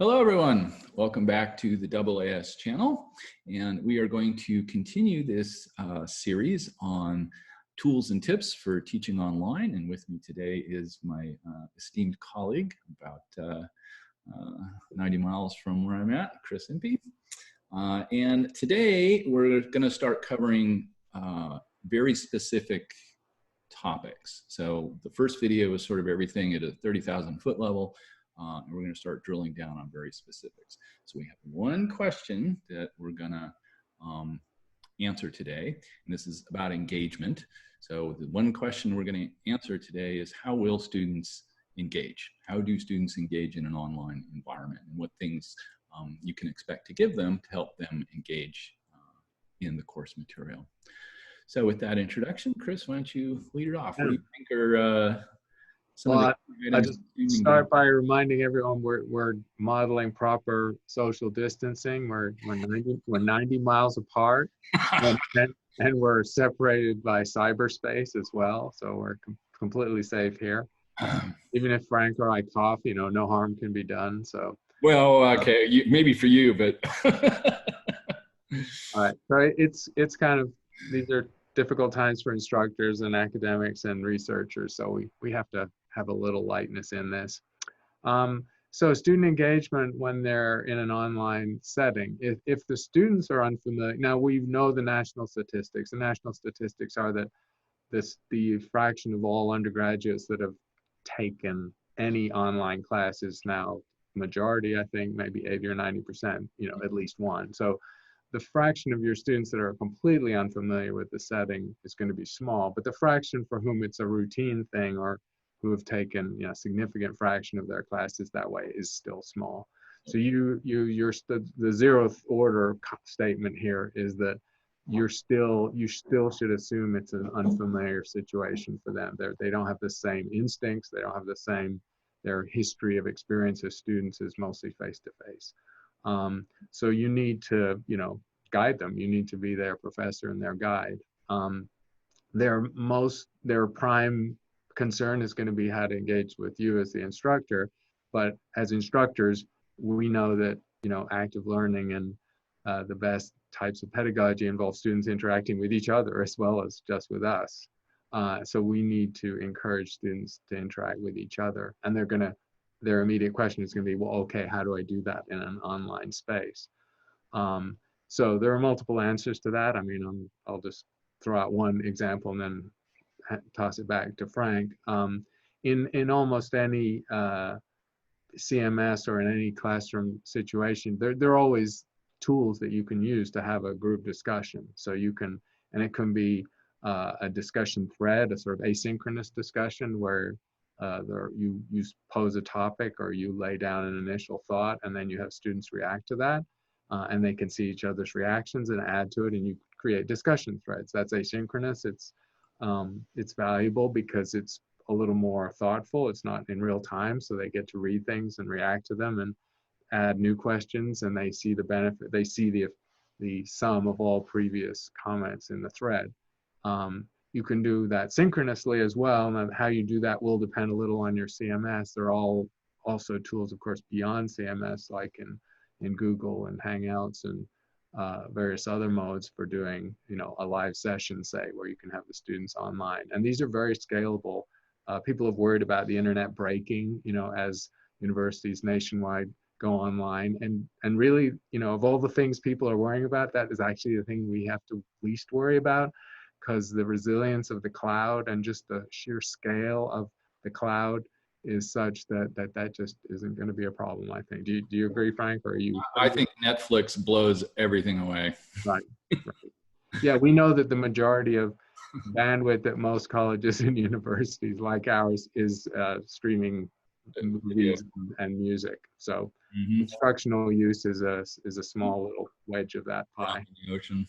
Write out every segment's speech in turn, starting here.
Hello, everyone. Welcome back to the AAS channel. And we are going to continue this series on tools and tips for teaching online. And with me today is my esteemed colleague, about 90 miles from where I'm at, Chris Impey. And today we're going to start covering very specific topics. So the first video was sort of everything at a 30,000 foot level. And we're going to start drilling down on very specifics. So we have one question that we're going to answer today, and this is about engagement. So the one question we're going to answer today is, how will students engage? How do students engage in an online environment, and what things you can expect to give them to help them engage in the course material? So with that introduction, Chris, why don't you lead it off? What do you think are Well, I just start by reminding everyone we're modeling proper social distancing. We're 90 miles apart, and we're separated by cyberspace as well. So we're completely safe here. Even if Frank or I cough, no harm can be done. So well, okay, maybe for you, but all right. So it's kind of, these are difficult times for instructors and academics and researchers. So we have to have a little lightness in this. So student engagement when they're in an online setting, if the students are unfamiliar, now we know the national statistics. The national statistics are that the fraction of all undergraduates that have taken any online class is now majority, I think, maybe 80 or 90%, at least one. So the fraction of your students that are completely unfamiliar with the setting is going to be small, but the fraction for whom it's a routine thing or who have taken a significant fraction of their classes that way is still small. So the zeroth order statement here is that you still should assume it's an unfamiliar situation for them. They don't have the same instincts. They don't have the same, their history of experience as students is mostly face-to-face. So you need to, guide them. You need to be their professor and their guide. Their prime concern is going to be how to engage with you as the instructor. But as instructors, we know that, active learning and the best types of pedagogy involve students interacting with each other as well as just with us. So we need to encourage students to interact with each other. And their immediate question is going to be, well, okay, how do I do that in an online space? So there are multiple answers to that. I mean, I'll just throw out one example and then toss it back to Frank. In almost any CMS or in any classroom situation, there are always tools that you can use to have a group discussion. So you can, and it can be a discussion thread, a sort of asynchronous discussion where you pose a topic or you lay down an initial thought, and then you have students react to that, and they can see each other's reactions and add to it, and you create discussion threads. That's asynchronous. It's valuable because it's a little more thoughtful. It's not in real time, so they get to read things and react to them and add new questions, and they see the benefit. They see the sum of all previous comments in the thread. You can do that synchronously as well, and how you do that will depend a little on your CMS. There are all also tools, of course, beyond CMS, like in Google and Hangouts and various other modes for doing, a live session, say, where you can have the students online. And these are very scalable. People have worried about the internet breaking, as universities nationwide go online. And really, of all the things people are worrying about, that is actually the thing we have to least worry about, because the resilience of the cloud and just the sheer scale of the cloud is such that just isn't going to be a problem, I think. Do you agree, Frank? Or are you? I think Netflix blows everything away. Right. Yeah, we know that the majority of bandwidth at most colleges and universities like ours is streaming movies and music. So instructional use is a small little wedge of that pie. The ocean.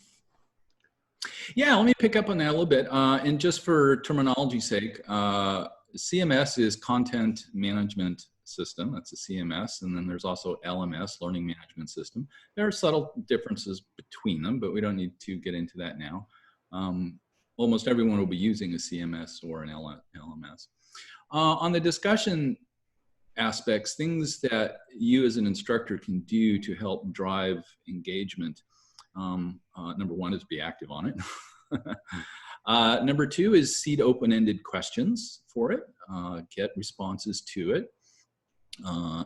Yeah, let me pick up on that a little bit. And just for terminology's sake, CMS is Content Management System. That's a CMS. And then there's also LMS, Learning Management System. There are subtle differences between them, but we don't need to get into that now. Almost everyone will be using a CMS or an LMS. On the discussion aspects, things that you as an instructor can do to help drive engagement. Number one is be active on it. Number two is seed open-ended questions for it, get responses to it,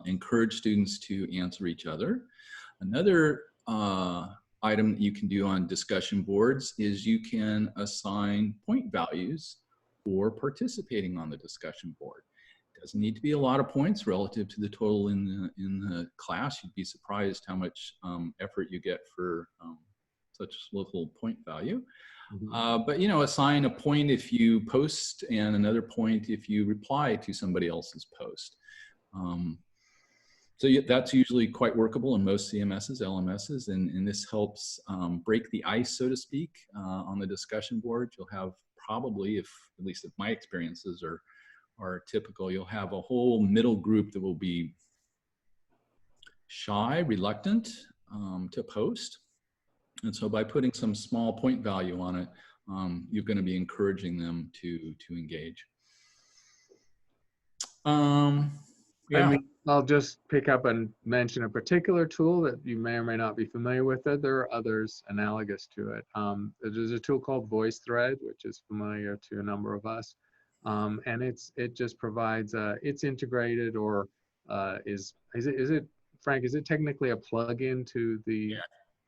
encourage students to answer each other. Another item that you can do on discussion boards is you can assign point values for participating on the discussion board. It doesn't need to be a lot of points relative to the total in the class. You'd be surprised how much effort you get for such little point value. But you know, assign a point if you post and another point if you reply to somebody else's post. So that's usually quite workable in most CMSs, LMSs, and this helps break the ice, so to speak, on the discussion board. You'll have probably, at least if my experiences are typical, you'll have a whole middle group that will be shy, reluctant to post. And so by putting some small point value on it, you're going to be encouraging them to engage. I mean, I'll just pick up and mention a particular tool that you may or may not be familiar with. There are others analogous to it. There's a tool called Voicethread, which is familiar to a number of us. And it just provides, it's integrated, or is it, Frank, is it technically a plug-in to the,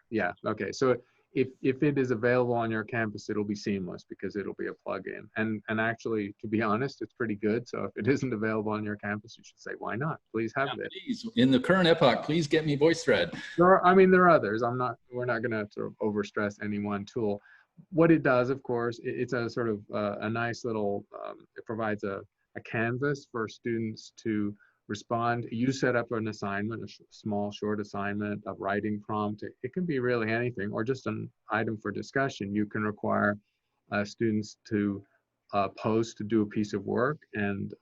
yeah, okay. So if it is available on your campus, it'll be seamless because it'll be a plug-in. And actually, to be honest, it's pretty good. So if it isn't available on your campus, you should say, why not? Please have it. Please, in the current epoch, please get me Voicethread. There are others. We're not going to sort of overstress any one tool. What it does, of course, it's a sort of a nice little, it provides a canvas for students to respond. You set up an assignment, a small short assignment, a writing prompt. It can be really anything, or just an item for discussion. You can require students to post to do a piece of work, and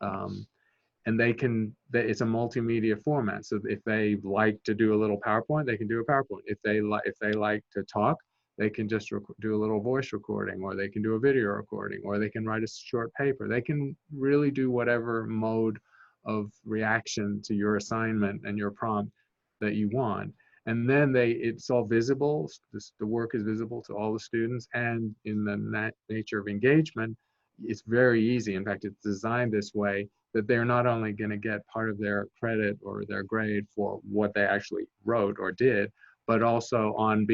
it's a multimedia format. So if they like to do a little PowerPoint, they can do a PowerPoint. If they like to talk, they can just do a little voice recording, or they can do a video recording, or they can write a short paper. They can really do whatever mode of reaction to your assignment and your prompt that you want. And then it's all visible. The work is visible to all the students, and in the nature of engagement, it's very easy. In fact, it's designed this way that they're not only going to get part of their credit or their grade for what they actually wrote or did, but also on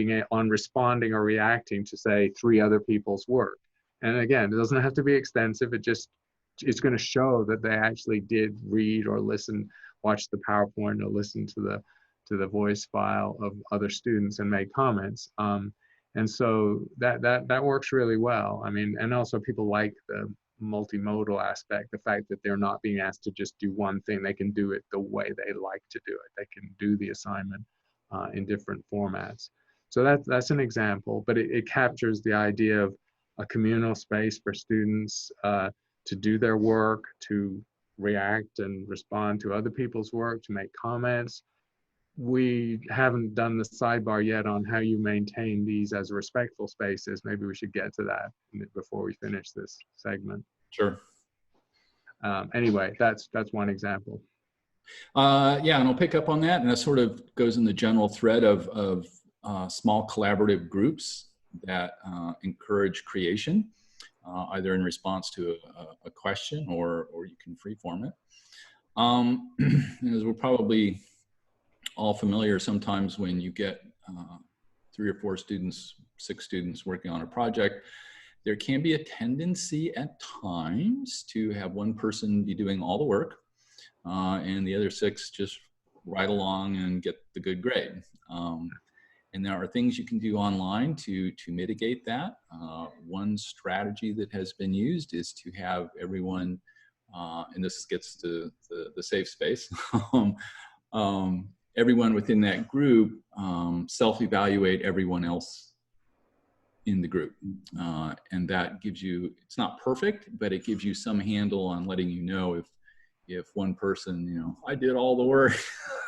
responding or reacting to, say, 3 other people's work. And again, it doesn't have to be extensive. It's going to show that they actually did read or listen, watch the PowerPoint, or listen to the voice file of other students and make comments. And so that works really well. I mean, and also people like the multimodal aspect, the fact that they're not being asked to just do one thing. They can do it the way they like to do it. They can do the assignment in different formats. So that's an example, but it captures the idea of a communal space for students to do their work, to react and respond to other people's work, to make comments. We haven't done the sidebar yet on how you maintain these as respectful spaces. Maybe we should get to that before we finish this segment. Sure. Anyway, that's one example. Yeah, and I'll pick up on that, and that sort of goes in the general thread of small collaborative groups that encourage creation, either in response to a question or you can freeform it. As we're probably all familiar, sometimes when you get 3 or 4 students, 6 students working on a project, there can be a tendency at times to have one person be doing all the work and the other 6 just ride along and get the good grade. And there are things you can do online to mitigate that. One strategy that has been used is to have everyone, and this gets to the safe space, everyone within that group self-evaluate everyone else in the group. And that gives you, it's not perfect, but it gives you some handle on letting you know if one person, you know, I did all the work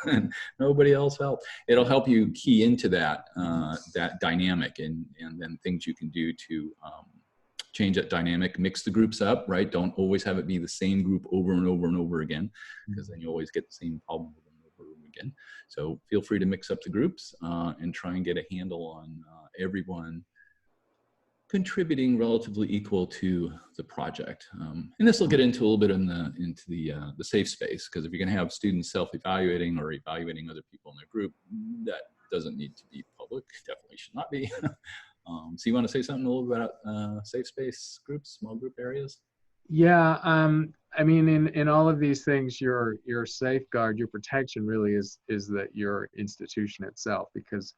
and nobody else helped. It'll help you key into that that dynamic and then things you can do to change that dynamic, mix the groups up, right? Don't always have it be the same group over and over and over again, because then you always get the same problem over and over again. So feel free to mix up the groups and try and get a handle on everyone contributing relatively equal to the project. And this will get into a little bit into the safe space, because if you're going to have students self-evaluating or evaluating other people in their group, that doesn't need to be public. Definitely should not be. So you want to say something a little bit about safe space groups, small group areas? Yeah, I mean, in all of these things, your safeguard, your protection really is that your institution itself, because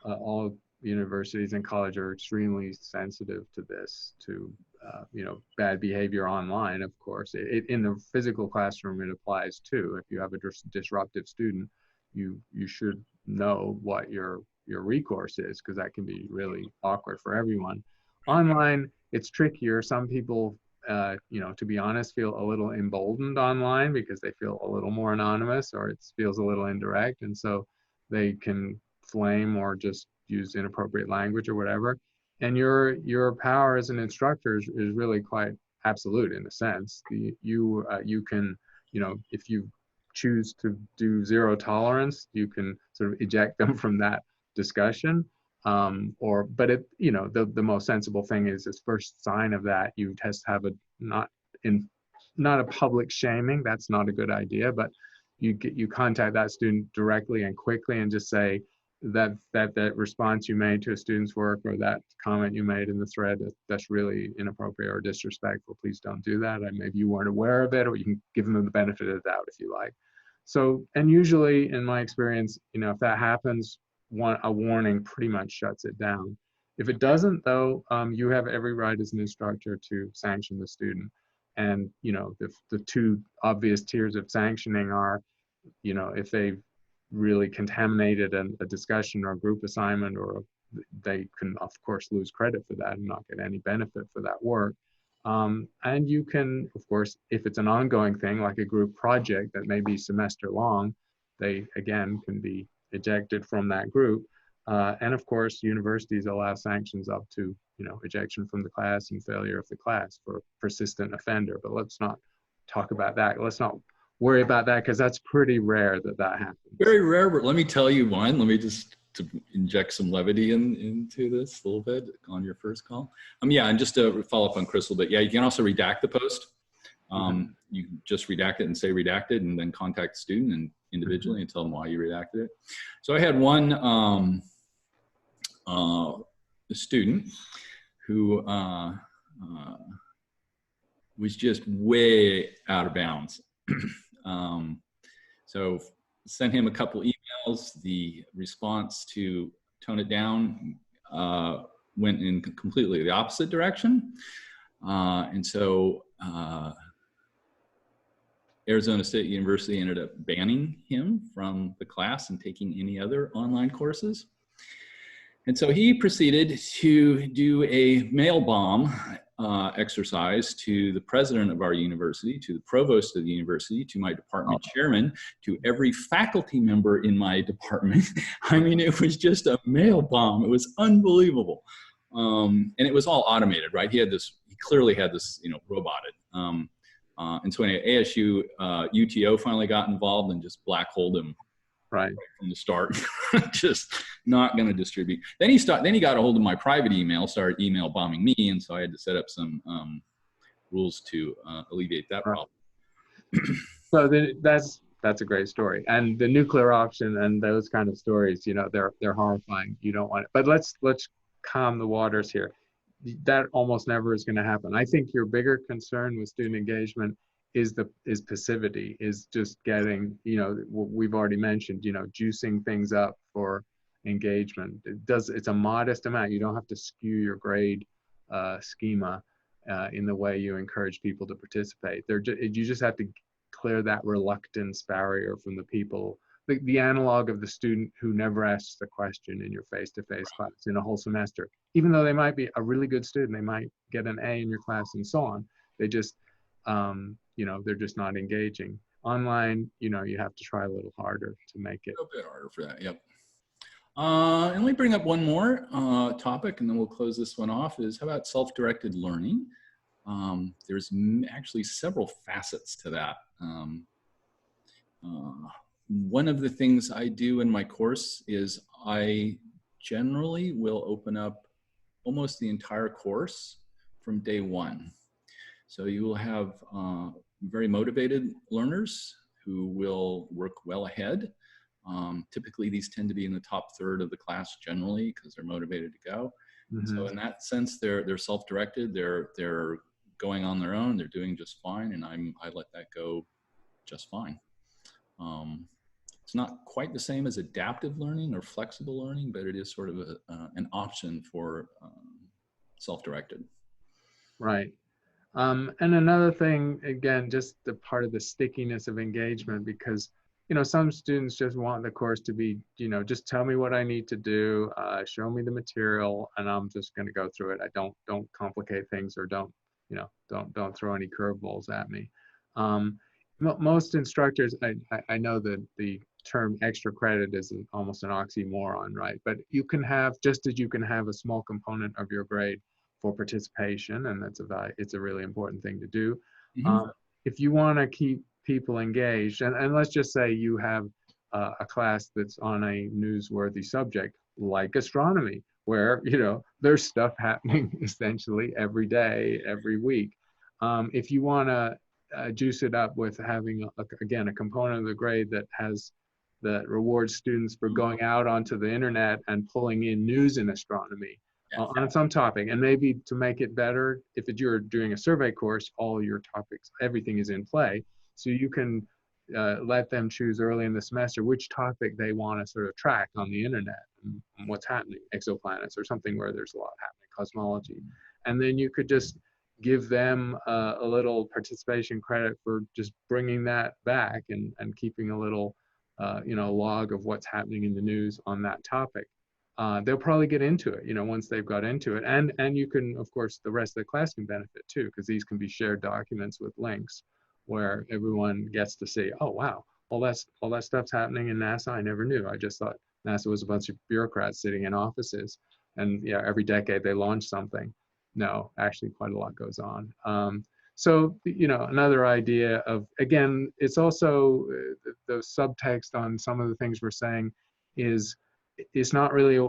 all universities and college are extremely sensitive to this, to you know, bad behavior online. Of course, in the physical classroom, it applies too. If you have a disruptive student, you should know what your recourse is, because that can be really awkward for everyone. Online, it's trickier. Some people, you know, to be honest, feel a little emboldened online because they feel a little more anonymous, or it feels a little indirect, and so they can flame or just use inappropriate language or whatever. And your power as an instructor is really quite absolute in a sense. You can, you know, if you choose to do zero tolerance, you can sort of eject them from that discussion. But it, you know, the most sensible thing is, this first sign of that, you just have not a public shaming. That's not a good idea, but you contact that student directly and quickly and just say that response you made to a student's work, or that comment you made in the thread, that's really inappropriate or disrespectful. Please don't do that. And maybe you weren't aware of it, or you can give them the benefit of the doubt if you like. So, and usually in my experience, you know, if that happens, a warning pretty much shuts it down. If it doesn't, though, you have every right as an instructor to sanction the student. And, you know, the two obvious tiers of sanctioning are, you know, if they've really contaminated a discussion or a group assignment, or they can, of course, lose credit for that and not get any benefit for that work. And you can, of course, if it's an ongoing thing, like a group project that may be semester long, they, again, can be ejected from that group. And of course, universities allow sanctions up to, you know, ejection from the class and failure of the class for persistent offender. But let's not talk about that. Let's not worry about that, because that's pretty rare that happens. Very rare, but let me tell you one. Let me just to inject some levity into this a little bit on your first call. Yeah, and just to follow up on Crystal, but yeah, you can also redact the post. You can just redact it and say redacted, and then contact the student and individually and tell them why you redacted it. So I had one student who was just way out of bounds. So sent him a couple emails. The response to tone it down went in completely the opposite direction. And so Arizona State University ended up banning him from the class and taking any other online courses. And so he proceeded to do a mail bomb exercise to the president of our university, to the provost of the university, to my department chairman, to every faculty member in my department. I mean, it was just a mail bomb. It was unbelievable. And it was all automated, right? He clearly had this, you know, roboted. And so anyway, ASU UTO finally got involved and just black holed him right from the start. Just not going to distribute. Then he got a hold of my private email, started email bombing me, and so I had to set up some rules to alleviate that problem. So that's a great story, and the nuclear option and those kind of stories, you know, they're horrifying. You don't want it, but let's calm the waters here. That almost never is going to happen. I think your bigger concern with student engagement is passivity, is just getting, you know, we've already mentioned, you know, juicing things up for engagement. It's a modest amount. You don't have to skew your grade schema in the way you encourage people to participate. You just have to clear that reluctance barrier from the people, the analog of the student who never asks the question in your face-to-face class in a whole semester. Even though they might be a really good student, they might get an A in your class and so on. They just, you know, they're just not engaging. Online, you know, you have to try a little harder to make it. A bit harder for that, yep. And let me bring up one more topic, and then we'll close this one off, is how about self-directed learning? There's actually several facets to that. One of the things I do in my course is I generally will open up almost the entire course from day one. So you will have very motivated learners who will work well ahead. Typically, these tend to be in the top third of the class generally because they're motivated to go. Mm-hmm. So in that sense, they're self-directed. They're going on their own. They're doing just fine, and I let that go just fine. It's not quite the same as adaptive learning or flexible learning, but it is sort of an option for self-directed. Right. And another thing, again, just the part of the stickiness of engagement, because, you know, some students just want the course to be, you know, just tell me what I need to do, show me the material, and I'm just going to go through it. I don't complicate things, or don't, you know, don't throw any curveballs at me. Most instructors, I know that the term extra credit is almost an oxymoron, right? But you can have, just as you can have a small component of your grade for participation, and it's a really important thing to do. Mm-hmm. If you want to keep people engaged, and let's just say you have a class that's on a newsworthy subject like astronomy, where, you know, there's stuff happening essentially every day, every week. If you want to juice it up with having, again, a component of the grade that rewards students for going out onto the internet and pulling in news in astronomy, on some topic, and maybe to make it better, if you're doing a survey course, all your topics, everything is in play, so you can let them choose early in the semester which topic they want to sort of track on the internet, and what's happening, exoplanets or something where there's a lot happening, cosmology, and then you could just give them a little participation credit for just bringing that back and keeping a little you know, log of what's happening in the news on that topic. They'll probably get into it, you know, once they've got into it. And you can, of course, the rest of the class can benefit too, because these can be shared documents with links where everyone gets to see, oh, wow, all that stuff's happening in NASA. I never knew. I just thought NASA was a bunch of bureaucrats sitting in offices. And yeah, every decade they launch something. No, actually quite a lot goes on. So, you know, another idea of, again, it's also the subtext on some of the things we're saying is, it's not really,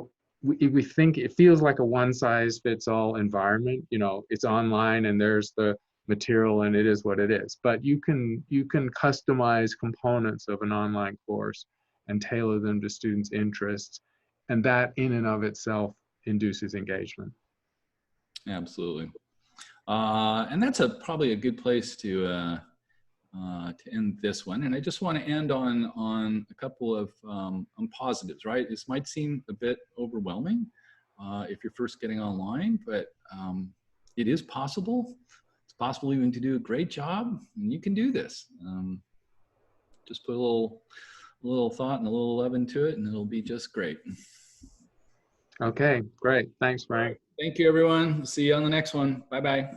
we think it feels like a one size fits all environment. You know, it's online and there's the material and it is what it is. But you can customize components of an online course and tailor them to students' interests. And that in and of itself induces engagement. Absolutely. And that's probably a good place to end this one. And I just want to end on a couple of positives, right? This might seem a bit overwhelming if you're first getting online, but it is possible. It's possible even to do a great job, and you can do this. Just put a little thought and a little love into it, and it'll be just great. Okay, great. Thanks, Frank. Thank you, everyone. See you on the next one. Bye-bye.